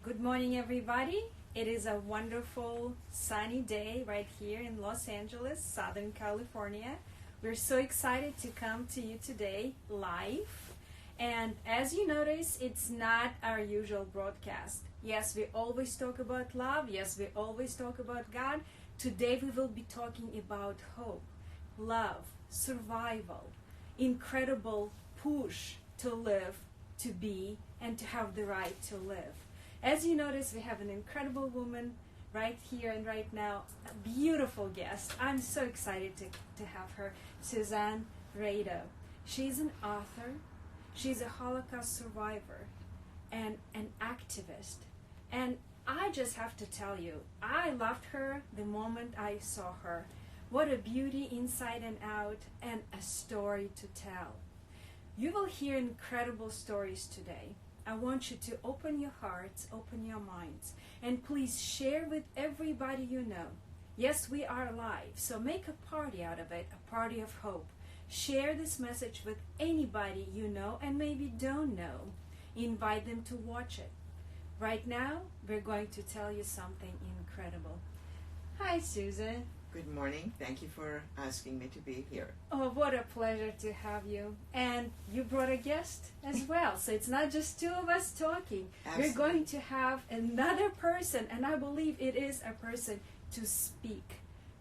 Good morning, everybody. It is a wonderful sunny day right here in Los Angeles, Southern California. We're so excited to come to you today live. And as you notice, it's not our usual broadcast. Yes, we always talk about love. Yes, we always talk about God. Today we will be talking about hope, love, survival, incredible push to live, to be, and to have the right to live. As you notice, we have an incredible woman right here and right now, a beautiful guest. I'm so excited to have her, Susanne Reyto. She's an author, she's a Holocaust survivor, and an activist. And I just have to tell you, I loved her the moment I saw her. What a beauty inside and out, and a story to tell. You will hear incredible stories today. I want you to open your hearts, open your minds, and please share with everybody you know. Yes, we are alive, so make a party out of it, a party of hope. Share this message with anybody you know and maybe don't know. Invite them to watch it. Right now, we're going to tell you something incredible. Hi, Susan. Good morning. Thank you for asking me to be here. Oh, what a pleasure to have you. And you brought a guest as well. So it's not just two of us talking. Absolutely. We're going to have another person, and I believe it is a person to speak.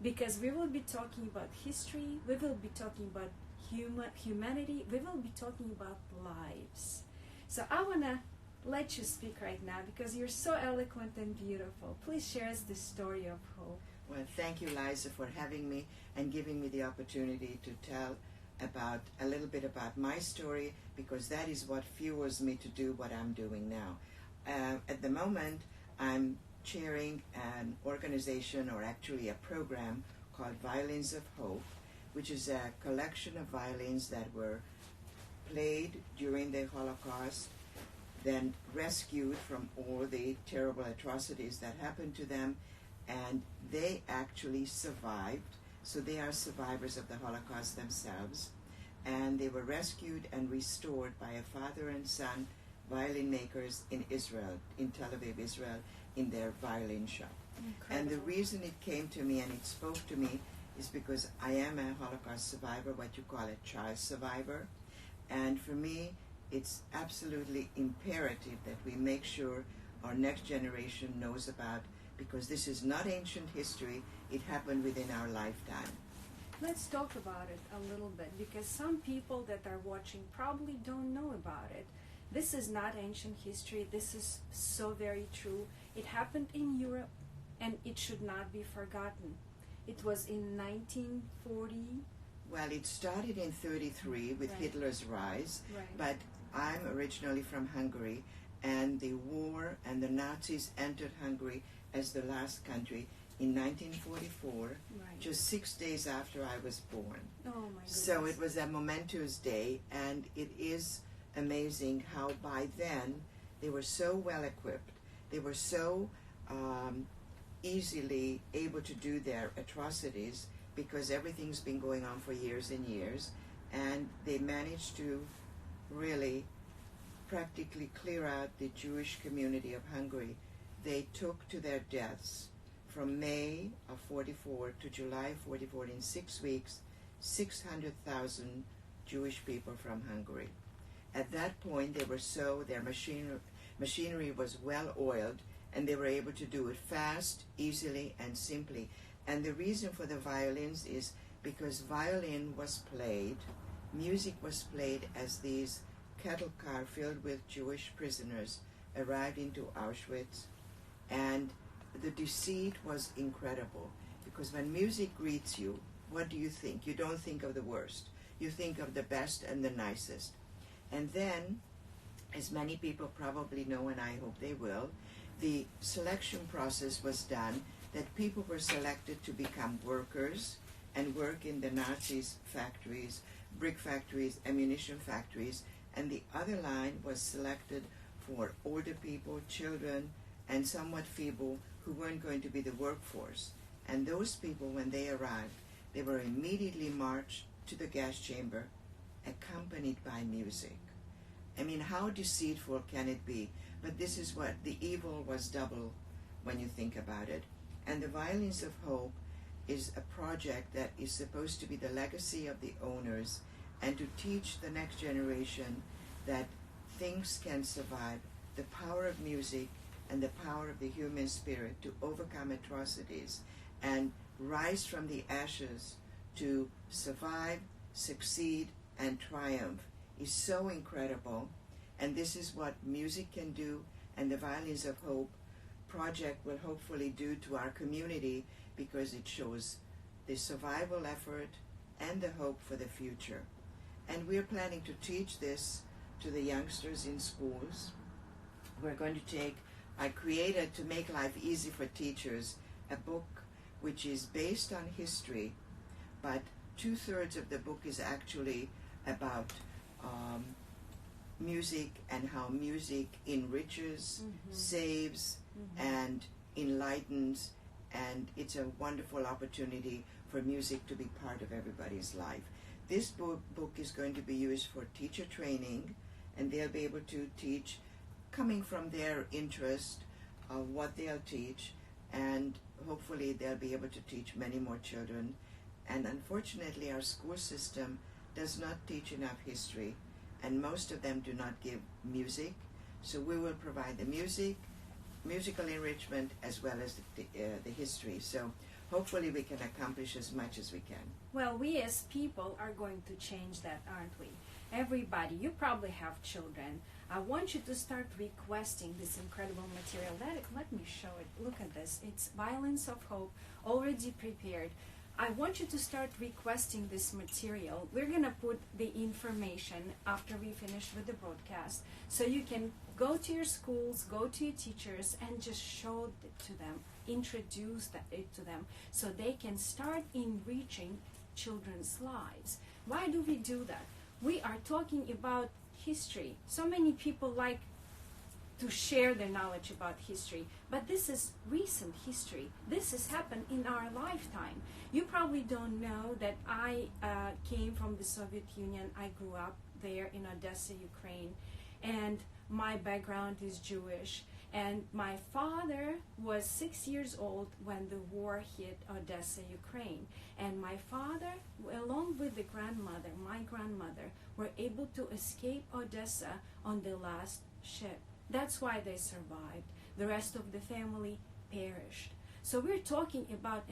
Because we will be talking about history, we will be talking about humanity, we will be talking about lives. So I want to let you speak right now because you're so eloquent and beautiful. Please share us the story of hope. Well, thank you, Liza, for having me and giving me the opportunity to tell a little bit about my story, because that is what fuels me to do what I'm doing now. At the moment, I'm chairing an organization, or actually a program, called Violins of Hope, which is a collection of violins that were played during the Holocaust, then rescued from all the terrible atrocities that happened to them, and they actually survived. So they are survivors of the Holocaust themselves, and they were rescued and restored by a father and son violin makers in Israel, in Tel Aviv, Israel, in their violin shop. Incredible. And the reason it came to me and it spoke to me is because I am a Holocaust survivor, what you call a child survivor, and for me it's absolutely imperative that we make sure our next generation knows about, because this is not ancient history, it happened within our lifetime. Let's talk about it a little bit, because some people that are watching probably don't know about it. This is not ancient history, this is so very true. It happened in Europe, and it should not be forgotten. It was in 1940. Well, it started in 1933 with Right. Hitler's rise, Right. but I'm originally from Hungary, and the war and the Nazis entered Hungary as the last country in 1944, Right. just 6 days after I was born. Oh my goodness. So it was a momentous day, and it is amazing how by then they were so well equipped, they were so easily able to do their atrocities, because everything's been going on for years and years, and they managed to really practically clear out the Jewish community of Hungary. They took to their deaths from May of 44 to July 44, in 6 weeks, 600,000 Jewish people from Hungary. At that point, their machinery was well oiled, and they were able to do it fast, easily, and simply. And the reason for the violins is because violin was played, music was played as these cattle cars filled with Jewish prisoners arrived into Auschwitz, and the deceit was incredible, because when music greets you, what do you think? You don't think of the worst. You think of the best and the nicest. And then, as many people probably know, and I hope they will, the selection process was done, that people were selected to become workers and work in the Nazis' factories, brick factories, ammunition factories, and the other line was selected for older people, children, and somewhat feeble, who weren't going to be the workforce. And those people, when they arrived, they were immediately marched to the gas chamber, accompanied by music. I mean, how deceitful can it be? But this is what the evil was double when you think about it. And the Violins of Hope is a project that is supposed to be the legacy of the owners and to teach the next generation that things can survive, the power of music and the power of the human spirit to overcome atrocities and rise from the ashes to survive, succeed, and triumph is so incredible. And this is what music can do, and the Violins of Hope project will hopefully do to our community, because it shows the survival effort and the hope for the future. And we're planning to teach this to the youngsters in schools. We're going to I created, to make life easy for teachers, a book which is based on history, but 2/3 of the book is actually about music and how music enriches, saves, and enlightens, and it's a wonderful opportunity for music to be part of everybody's life. This book is going to be used for teacher training, and they'll be able to teach, coming from their interest, what they'll teach, and hopefully they'll be able to teach many more children. And unfortunately, our school system does not teach enough history, and most of them do not give music. So we will provide the musical enrichment, as well as the history. So hopefully we can accomplish as much as we can. Well, we as people are going to change that, aren't we? Everybody, you probably have children. I want you to start requesting this incredible material. Let me show it. Look at this. It's Violins of Hope, already prepared. I want you to start requesting this material. We're going to put the information after we finish with the broadcast, so you can go to your schools, go to your teachers, and just show it to them, introduce it to them, so they can start enriching children's lives. Why do we do that? We are talking about history. So many people like to share their knowledge about history, but this is recent history. This has happened in our lifetime. You probably don't know that I came from the Soviet Union. I grew up there in Odessa, Ukraine, and my background is Jewish. And my father was 6 years old when the war hit Odessa, Ukraine. And my father, along with my grandmother, were able to escape Odessa on the last ship. That's why they survived. The rest of the family perished. So we're talking about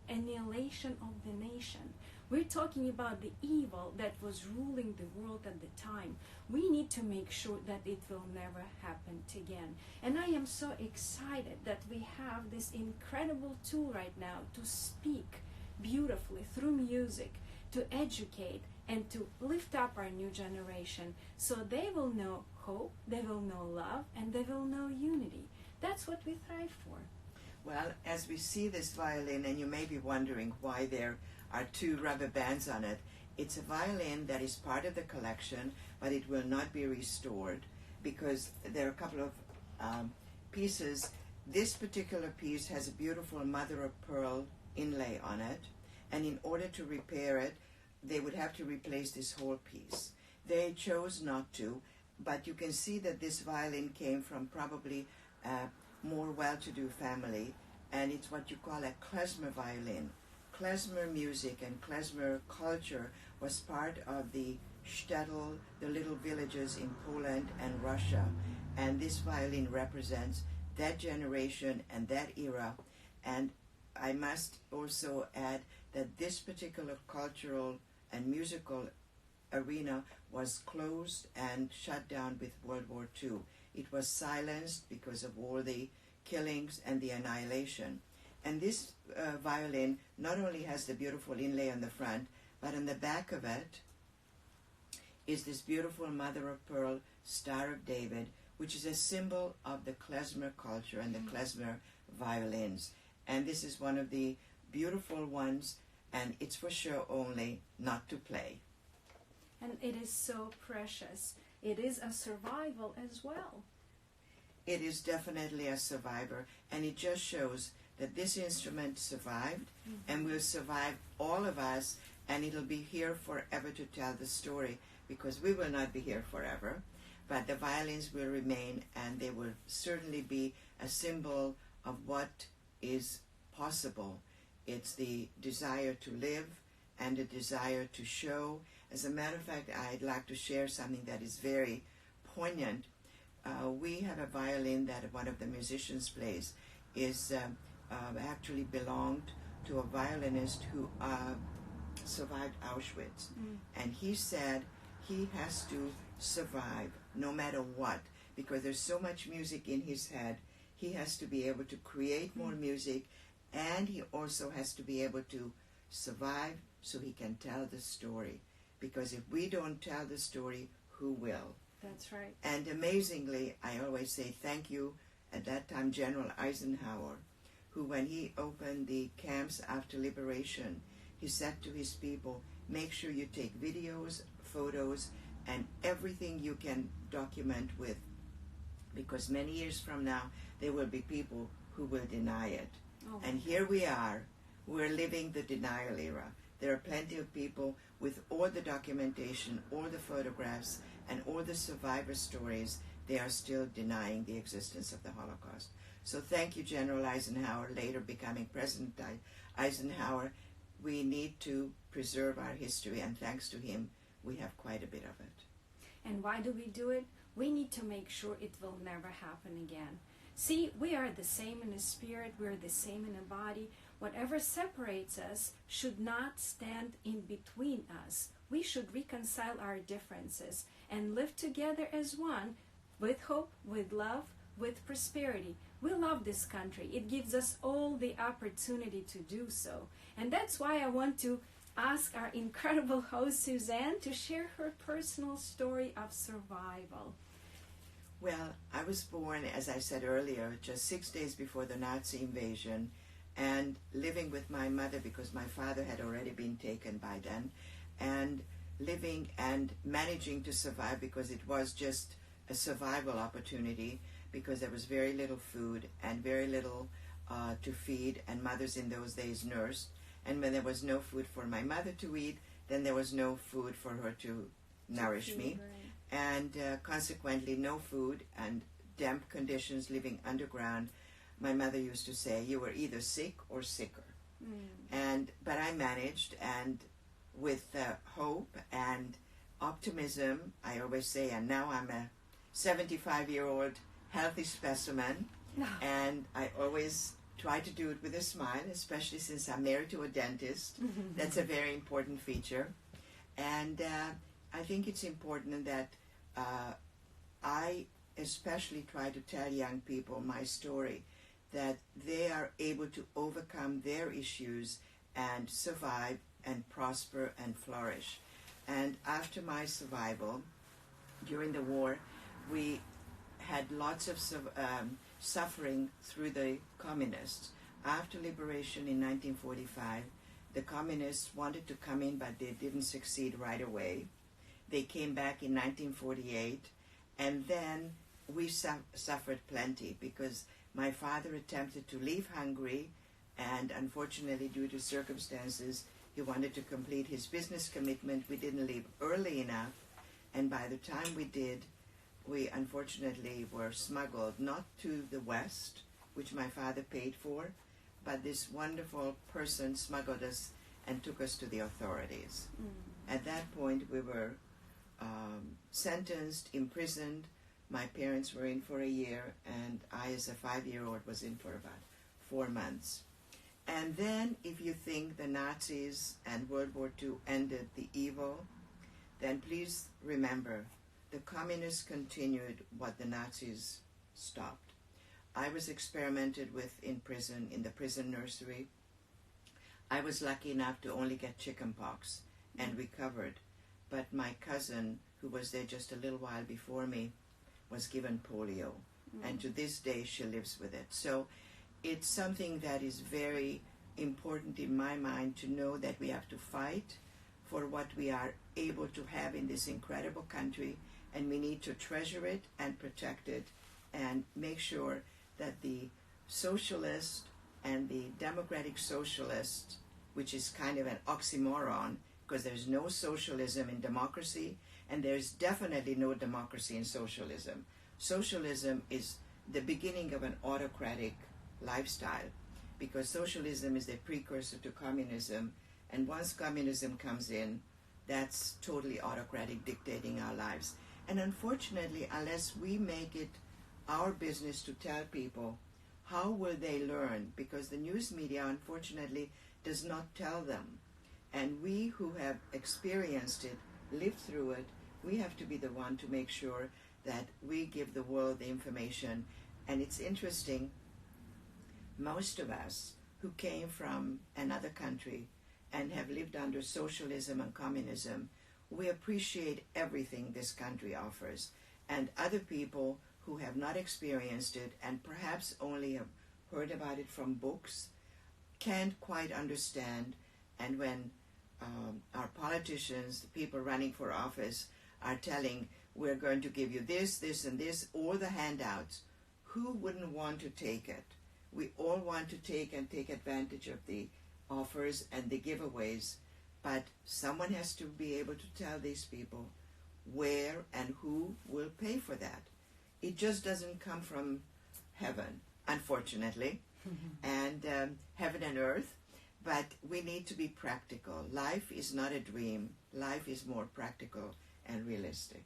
annihilation of the nation. We're talking about the evil that was ruling the world at the time. We need to make sure that it will never happen again. And I am so excited that we have this incredible tool right now to speak beautifully through music, to educate, and to lift up our new generation, so they will know hope, they will know love, and they will know unity. That's what we thrive for. Well, as we see this violin, and you may be wondering why there are 2 rubber bands on it, it's a violin that is part of the collection, but it will not be restored, because there are a couple of pieces. This particular piece has a beautiful mother-of-pearl inlay on it, and in order to repair it, they would have to replace this whole piece. They chose not to, but you can see that this violin came from probably a more well-to-do family, and it's what you call a klezmer violin. Klezmer music and klezmer culture was part of the shtetl, the little villages in Poland and Russia, and this violin represents that generation and that era. And I must also add that this particular cultural and musical arena was closed and shut down with World War II. It was silenced because of all the killings and the annihilation. And this violin not only has the beautiful inlay on the front, but on the back of it is this beautiful mother-of-pearl Star of David, which is a symbol of the klezmer culture and the klezmer violins. And this is one of the beautiful ones, and it's for show only, not to play. And it is so precious. It is a survival as well. It is definitely a survivor, and it just shows that this instrument survived, and will survive all of us, and it'll be here forever to tell the story, because we will not be here forever. but the violins will remain, and they will certainly be a symbol of what is possible. It's the desire to live and the desire to show. As a matter of fact, I'd like to share something that is very poignant. We have a violin that one of the musicians plays is actually belonged to a violinist who survived Auschwitz. And he said he has to survive no matter what, because there's so much music in his head. He has to be able to create more music, and he also has to be able to survive so he can tell the story. Because if we don't tell the story, who will? That's right. And amazingly, I always say thank you, at that time, General Eisenhower, who when he opened the camps after liberation, he said to his people, make sure you take videos, photos, and everything you can document with, because many years from now, there will be people who will deny it. Oh. And here we are, we're living the denial era. There are plenty of people with all the documentation, all the photographs, and all the survivor stories. They are still denying the existence of the Holocaust. So thank you, General Eisenhower, later becoming President Eisenhower. We need to preserve our history, and thanks to him, we have quite a bit of it. And why do we do it? We need to make sure it will never happen again. See, we are the same in the spirit, we're the same in the body. Whatever separates us should not stand in between us. We should reconcile our differences and live together as one, with hope, with love, with prosperity. We love this country. It gives us all the opportunity to do so. And that's why I want to ask our incredible host, Susanne, to share her personal story of survival. Well, I was born, as I said earlier, just 6 days before the Nazi invasion, and living with my mother because my father had already been taken by then, and living and managing to survive because it was just a survival opportunity, because there was very little food and very little to feed, and mothers in those days nursed. And when there was no food for my mother to eat, then there was no food for her to nourish me. Right. And consequently, no food and damp conditions, living underground. My mother used to say, you were either sick or sicker. But I managed, and with hope and optimism, I always say, and now I'm a 75-year-old healthy specimen, and I always try to do it with a smile, especially since I'm married to a dentist. That's a very important feature. And I think it's important that I especially try to tell young people my story, that they are able to overcome their issues and survive and prosper and flourish. And after my survival, during the war, we had lots of suffering through the communists. After liberation in 1945, the communists wanted to come in, but they didn't succeed right away. They came back in 1948, and then we suffered plenty, because my father attempted to leave Hungary, and unfortunately, due to circumstances, he wanted to complete his business commitment. We didn't leave early enough, and by the time we did, we unfortunately were smuggled, not to the West, which my father paid for, but this wonderful person smuggled us and took us to the authorities. At that point, we were sentenced, imprisoned. My parents were in for a year, and I, as a 5-year-old, was in for about 4 months. And then, if you think the Nazis and World War II ended the evil, then please remember, the communists continued what the Nazis stopped. I was experimented with in prison, in the prison nursery. I was lucky enough to only get chickenpox and recovered. But my cousin, who was there just a little while before me, was given polio. And to this day, she lives with it. So it's something that is very important in my mind, to know that we have to fight for what we are able to have in this incredible country, and we need to treasure it and protect it, and make sure that the socialist and the democratic socialist, which is kind of an oxymoron, because there's no socialism in democracy And there's definitely no democracy in socialism. Socialism is the beginning of an autocratic lifestyle, because socialism is the precursor to communism, and once communism comes in, that's totally autocratic, dictating our lives. And unfortunately, unless we make it our business to tell people, how will they learn? Because the news media, unfortunately, does not tell them. And we who have experienced it, lived through it, we have to be the one to make sure that we give the world the information. And it's interesting, most of us who came from another country and have lived under socialism and communism, we appreciate everything this country offers. And other people who have not experienced it and perhaps only have heard about it from books can't quite understand. And when our politicians, the people running for office, are telling, we're going to give you this, this, and this, or the handouts, who wouldn't want to take it? We all want to take advantage of the offers and the giveaways, but someone has to be able to tell these people where and who will pay for that. It just doesn't come from heaven, unfortunately, and heaven and earth, but we need to be practical. Life is not a dream. Life is more practical and realistic.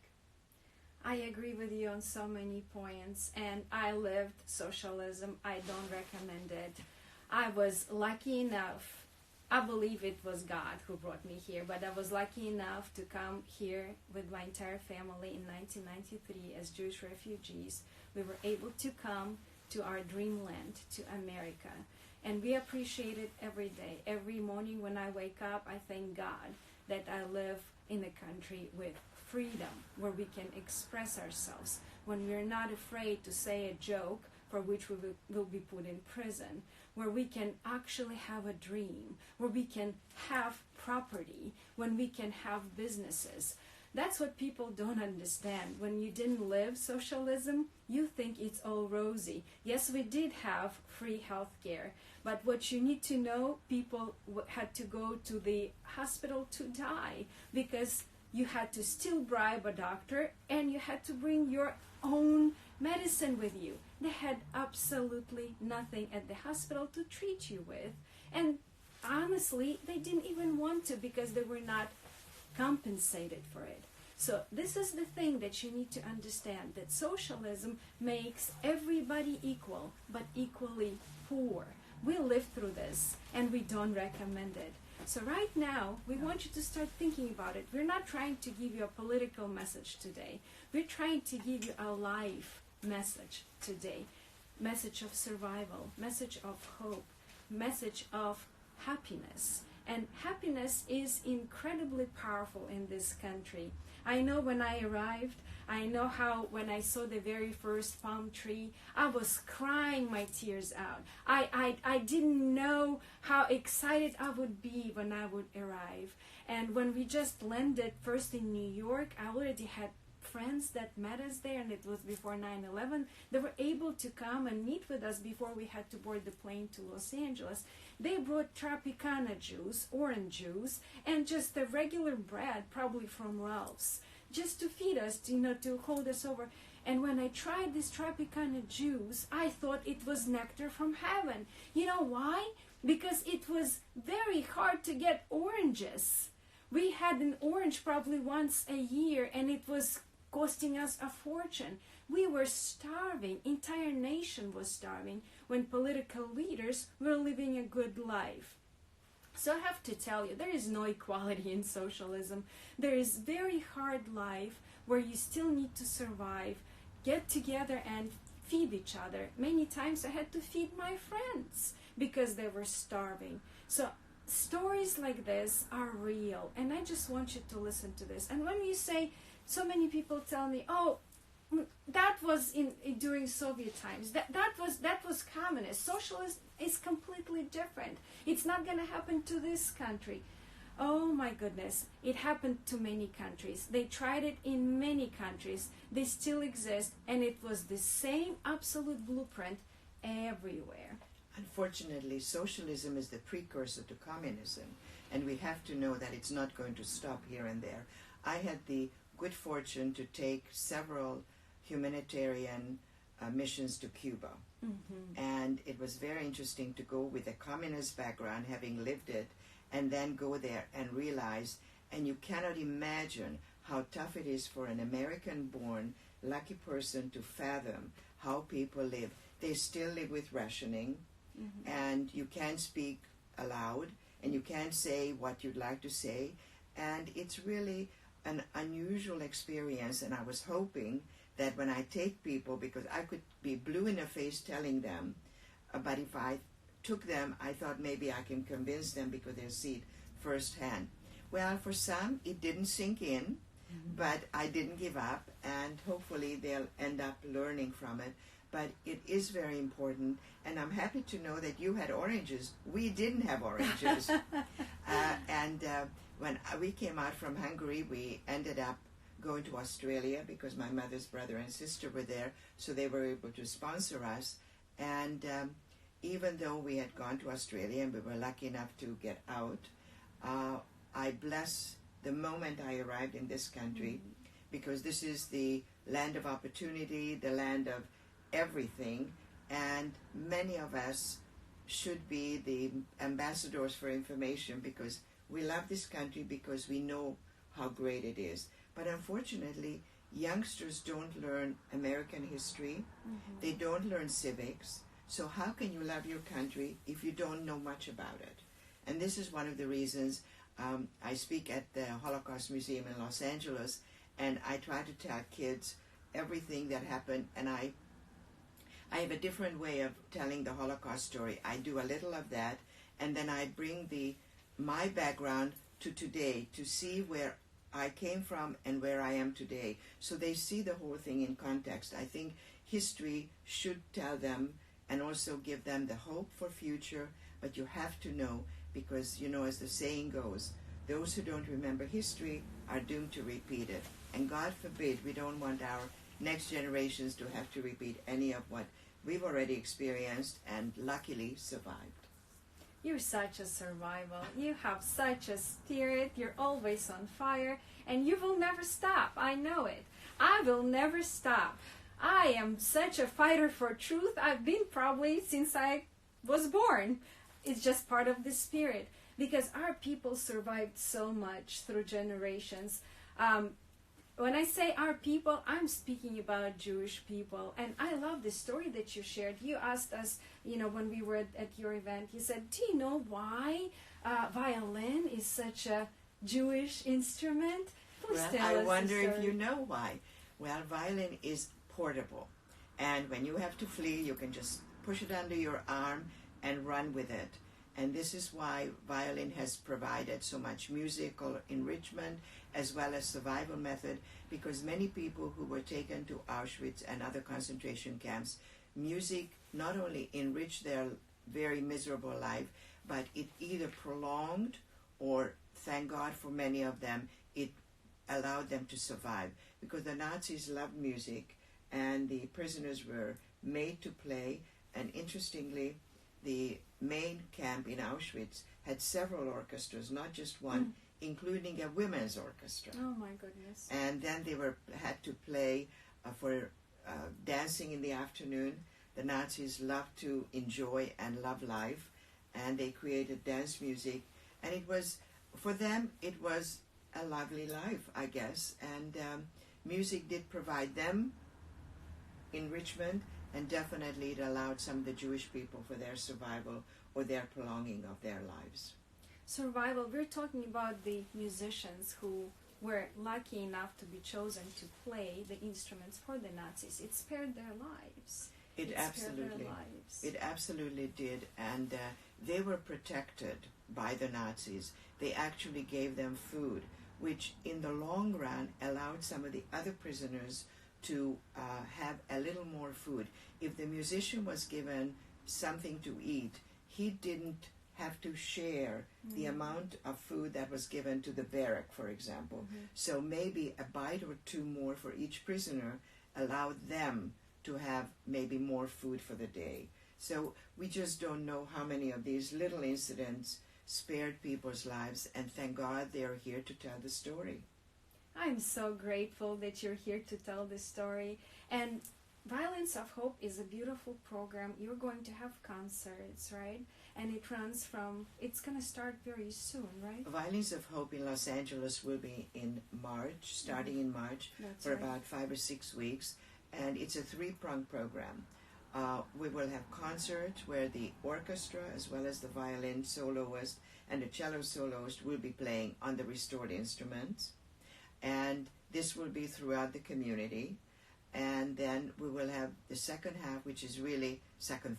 I agree with you on so many points, and I lived socialism. I don't recommend it. I was lucky enough, I believe it was God who brought me here, but I was lucky enough to come here with my entire family in 1993 as Jewish refugees. We were able to come to our dreamland, to America, and we appreciate it every day. Every morning when I wake up, I thank God that I live in a country with freedom, where we can express ourselves, when we're not afraid to say a joke for which we will be put in prison, where we can actually have a dream, where we can have property, when we can have businesses. That's what people don't understand. When you didn't live socialism, you think it's all rosy. Yes, we did have free health care, but what you need to know, people had to go to the hospital to die because you had to still bribe a doctor and you had to bring your own medicine with you. They had absolutely nothing at the hospital to treat you with. And honestly, they didn't even want to because they were not compensated for it. So this is the thing that you need to understand, that socialism makes everybody equal, but equally poor. We live through this and we don't recommend it. So right now, we want you to start thinking about it. We're not trying to give you a political message today. We're trying to give you a life message today. Message of survival, message of hope, message of happiness. And happiness is incredibly powerful in this country. I know when I arrived, I know how when I saw the very first palm tree, I was crying my tears out. I didn't know how excited I would be when I would arrive. And when we just landed first in New York, I already had friends that met us there, and it was before 9/11. They were able to come and meet with us before we had to board the plane to Los Angeles. They brought Tropicana juice, orange juice, and just the regular bread, probably from Ralph's, just to feed us, to hold us over. And when I tried this Tropicana juice, I thought it was nectar from heaven. You know why? Because it was very hard to get oranges. We had an orange probably once a year, and it was costing us a fortune. We were starving. Entire nation was starving when political leaders were living a good life. So I have to tell you, there is no equality in socialism. There is very hard life where you still need to survive, get together and feed each other. Many times I had to feed my friends because they were starving. So stories like this are real, and I just want you to listen to this. And when you say, so many people tell me, oh, that was during Soviet times. That was communist. Socialism is completely different. It's not going to happen to this country. Oh my goodness, it happened to many countries. They tried it in many countries. They still exist, and it was the same absolute blueprint everywhere. Unfortunately, socialism is the precursor to communism, and we have to know that it's not going to stop here and there. I had the good fortune to take several humanitarian missions to Cuba. Mm-hmm. And it was very interesting to go with a communist background, having lived it, and then go there and realize, and you cannot imagine how tough it is for an American-born lucky person to fathom how people live. They still live with rationing, Mm-hmm. and you can't speak aloud, and you can't say what you'd like to say, and it's really an unusual experience. And I was hoping that when I take people, because I could be blue in the face telling them, but if I took them, I thought maybe I can convince them because they'll see it firsthand. Well, for some, it didn't sink in, but I didn't give up, and hopefully they'll end up learning from it. But it is very important, and I'm happy to know that you had oranges. We didn't have oranges. When we came out from Hungary, we ended up going to Australia because my mother's brother and sister were there, so they were able to sponsor us. And even though we had gone to Australia and we were lucky enough to get out, I bless the moment I arrived in this country, because this is the land of opportunity, the land of everything, and many of us should be the ambassadors for information, because we love this country because we know how great it is. But unfortunately, youngsters don't learn American history. Mm-hmm. They don't learn civics. So how can you love your country if you don't know much about it? And this is one of the reasons I speak at the Holocaust Museum in Los Angeles, and I try to tell kids everything that happened. And I have a different way of telling the Holocaust story. I do a little of that, and then I bring my background to today to see where I came from and where I am today, so they see the whole thing in context. I think history should tell them and also give them the hope for future, but you have to know, because, as the saying goes, those who don't remember history are doomed to repeat it. And God forbid, we don't want our next generations to have to repeat any of what we've already experienced and luckily survived. You're such a survival. You have such a spirit. You're always on fire, and you will never stop. I know it. I will never stop. I am such a fighter for truth. I've been probably since I was born. It's just part of the spirit, because our people survived so much through generations. When I say our people, I'm speaking about Jewish people. And I love the story that you shared. You asked us, when we were at your event, you said, do you know why violin is such a Jewish instrument? Please tell us I wonder the if story. you know why. Well, violin is portable. And when you have to flee, you can just push it under your arm and run with it. And this is why violin has provided so much musical enrichment as well as survival method, because many people who were taken to Auschwitz and other concentration camps, music not only enriched their very miserable life, but it either prolonged or, thank God for many of them, it allowed them to survive. Because the Nazis loved music and the prisoners were made to play. And interestingly, the main camp in Auschwitz had several orchestras, not just one, including a women's orchestra. Oh my goodness. And then they had to play for dancing in the afternoon. The Nazis loved to enjoy and love life, and they created dance music. And it was, for them, it was a lovely life, I guess. And music did provide them enrichment, and definitely it allowed some of the Jewish people for their survival or their prolonging of their lives. Survival, we're talking about the musicians who were lucky enough to be chosen to play the instruments for the Nazis. It spared their lives. It absolutely did, and they were protected by the Nazis. They actually gave them food, which in the long run allowed some of the other prisoners to have a little more food. If the musician was given something to eat, he didn't have to share the amount of food that was given to the barrack, for example. So maybe a bite or two more for each prisoner allowed them to have maybe more food for the day. So we just don't know how many of these little incidents spared people's lives, and thank God they are here to tell the story. I'm so grateful that you're here to tell this story. And Violins of Hope is a beautiful program. You're going to have concerts, right? And it runs from, it's going to start very soon, right? Violins of Hope in Los Angeles will be in March, starting in March, That's for right. about 5 or 6 weeks. And it's a 3-pronged program. We will have concerts where the orchestra, as well as the violin soloist and the cello soloist, will be playing on the restored instruments. And this will be throughout the community. And then we will have the second half, which is really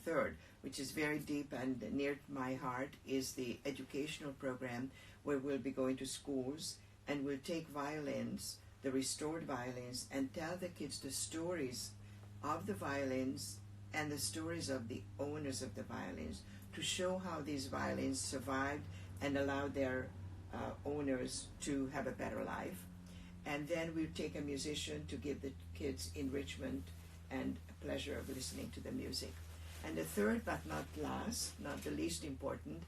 third, which is very deep and near my heart, is the educational program where we'll be going to schools and we'll take violins, the restored violins, and tell the kids the stories of the violins and the stories of the owners of the violins, to show how these violins survived and allowed their owners to have a better life. And then we'll take a musician to give the kids enrichment and pleasure of listening to the music. And the third, but not last, not the least important,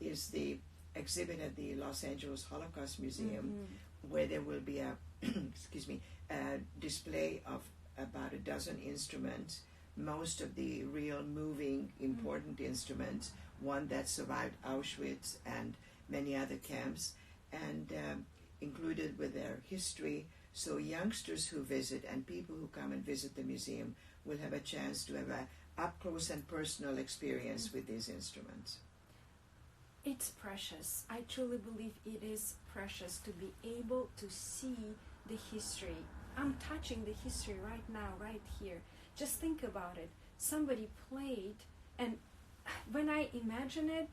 is the exhibit at the Los Angeles Holocaust Museum, where there will be a a display of about a dozen instruments, most of the real moving, important instruments, one that survived Auschwitz and many other camps, and included with their history, so youngsters who visit and people who come and visit the museum will have a chance to have a up-close and personal experience with these instruments. It's precious. I truly believe it is precious to be able to see the history. I'm touching the history right now, right here. Just think about it. Somebody played, and when I imagine it,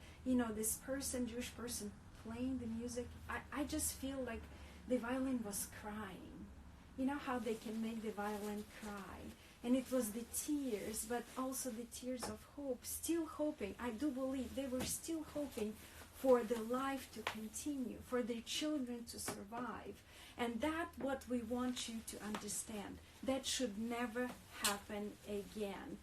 this person, Jewish person, playing the music, I just feel like the violin was crying. You know how they can make the violin cry? And it was the tears, but also the tears of hope, still hoping. I do believe they were still hoping for the life to continue, for their children to survive. And that's what we want you to understand. That should never happen again.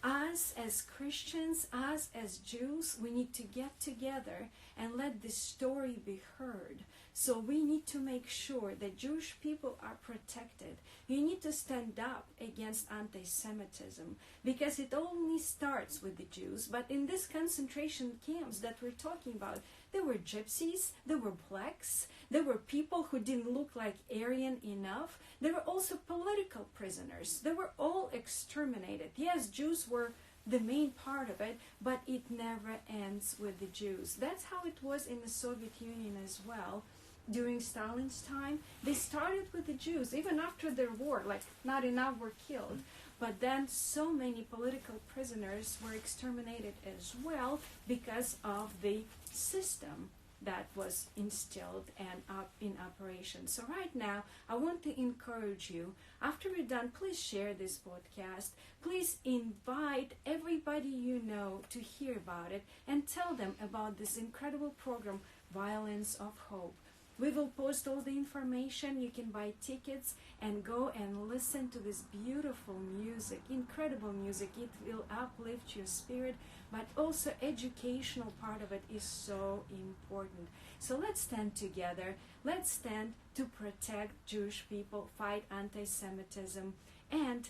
Us as Christians, us as Jews, we need to get together and let this story be heard. So we need to make sure that Jewish people are protected. You need to stand up against anti-Semitism, because it only starts with the Jews. But in these concentration camps that we're talking about, there were gypsies, there were blacks, there were people who didn't look like Aryan enough. There were also political prisoners. They were all exterminated. Yes, Jews were the main part of it, but it never ends with the Jews. That's how it was in the Soviet Union as well. During Stalin's time, they started with the Jews. Even after their war, like not enough were killed. But then so many political prisoners were exterminated as well because of the system that was instilled and up in operation. So right now, I want to encourage you, after we're done, please share this podcast. Please invite everybody you know to hear about it and tell them about this incredible program, Violins of Hope. We will post all the information. You can buy tickets and go and listen to this beautiful music, incredible music. It will uplift your spirit, but also educational part of it is so important. So let's stand together. Let's stand to protect Jewish people, fight anti-Semitism, and,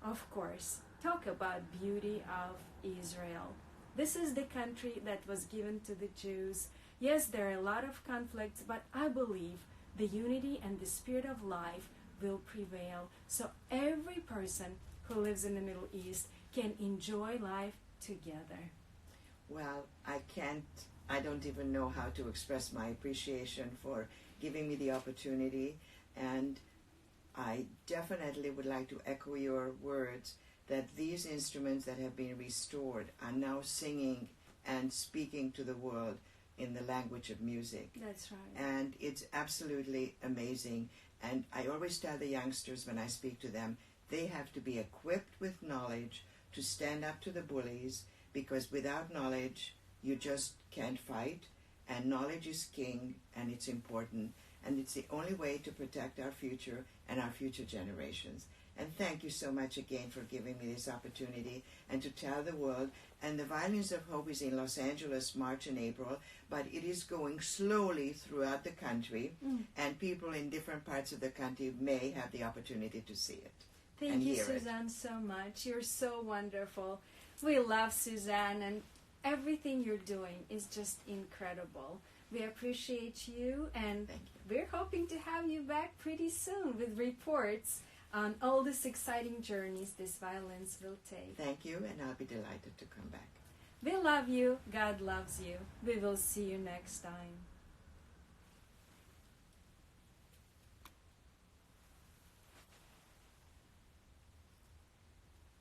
of course, talk about beauty of Israel. This is the country that was given to the Jews. Yes, there are a lot of conflicts, but I believe the unity and the spirit of life will prevail. So every person who lives in the Middle East can enjoy life together. Well, I don't even know how to express my appreciation for giving me the opportunity, and I definitely would like to echo your words that these instruments that have been restored are now singing and speaking to the world in the language of music. That's right. And it's absolutely amazing. And I always tell the youngsters when I speak to them, they have to be equipped with knowledge to stand up to the bullies, because without knowledge, you just can't fight. And knowledge is king, and it's important. And it's the only way to protect our future and our future generations. And thank you so much again for giving me this opportunity and to tell the world. And the Violins of Hope is in Los Angeles, March and April, but it is going slowly throughout the country, and people in different parts of the country may have the opportunity to see it. Thank you, Susanne, so much. You're so wonderful. We love Susanne, and everything you're doing is just incredible. We appreciate you, and we're hoping to have you back pretty soon with reports on all these exciting journeys these violins will take. Thank you, and I'll be delighted to come back. We love you. God loves you. We will see you next time.